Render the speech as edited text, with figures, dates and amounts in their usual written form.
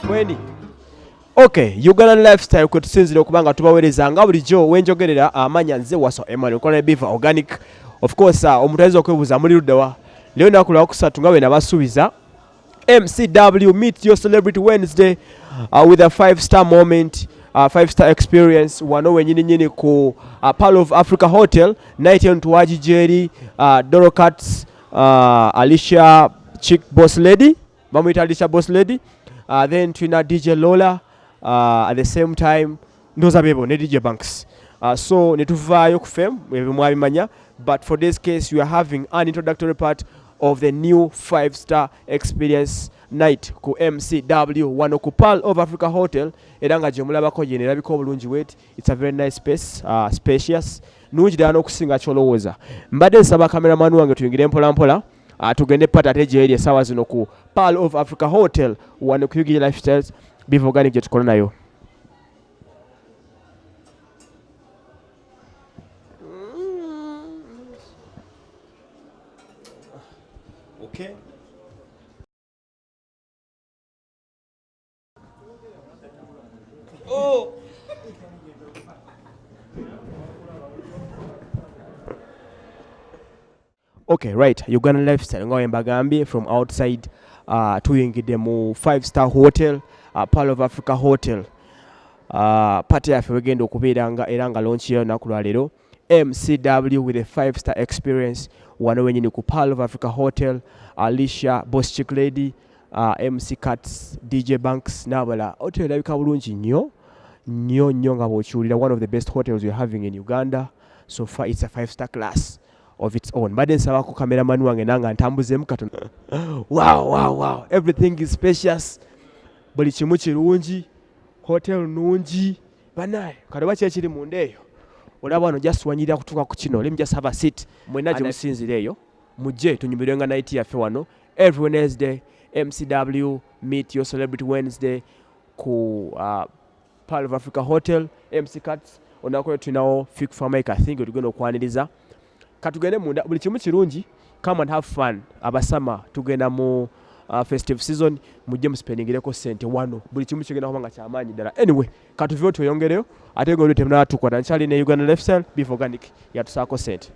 Bweni. Okay, Ugandan lifestyle kwe tusinzire okubanga tubawereza nga bulijjo wenjogerera amanya nze waso Emmanuel kola biva organic. Of course omuntu ayinza okwebuuza muli luddawa. Leo nakula okusatu nga bwe nabasuubiza. MCW Meet Your Celebrity Wednesday with a 5-star moment, 5-star experience. Wano wenyini ku Pearl of Africa Hotel, night on Tuwaji Jerry, Dorocats, Alicia Chick Boss Lady, Mamita Alicia Boss Lady, then Twina DJ Lola, at the same time, Noza Bebo, ne DJ Banks. So, netuvayo kufem, mwabimanya, but for this case, you are having an introductory part of the new 5-star experience night ku MCW wano ku Pearl of Africa Hotel era nga gyemulabako yene erabika obulungi wet. It's a very nice space, spacious. Nungi ddala n'okusinga kyolowooza. Mbadde nsaba cameraman wange tuyingire mpola mpola tugende pata ate gyeri essaawa zino ku Pearl of Africa Hotel wano ku UG Lifestyles Beef Organic gye tukola nayo. Okay. Oh. Okay, right. Ugandan lifestyle ngawe mbagambye from outside tuyingidde mu 5-star hotel, Pearl of Africa Hotel. Party yaffe wegenda okubeeranga era nga launch yeyo naku lwa leero. MCW with a 5-star experience wano wenyini ku Pearl of Africa Hotel. Alicia Boss Chick Lady, MC Cuts, DJ Banks n'abalala. Hotel erabika bulungi nnyo nga bw'okiwulira, one of the best hotels we're having in Uganda. So far it's a 5-star class of its own. Mbadde nsabako cameraman wange nanga ntambuzeemu katono. Wow. Everything is spacious. Buli kimu kirungi. Hotel nungi. Banaye, katoba ki ekiri munda eyo? Olaba wano just wanyirira kutuuka ku kino. Let me just have a seat. Mwenna gye musinzira eyo. Mujje tunyumirwenga night yaffe wano. Every Wednesday, MCW Meet Your Celebrity Wednesday ku Pearl of Africa Hotel. MC Cuts onako tulinawo Fik Farmike, I think tugenda okwaniriza. Katugende munda, buli kimu kirungi. Come and have fun. Abasama tugenda mu festive season, mujje muspendingireko sente wano. Buli kimu kigenda kuba nga kyamaanyi ddala. Anyway, katuveyo tweyongereyo ate ng'olwo temunatukwata nkyali ne Uganda Lifestyle Beef Organic yatusaako sente.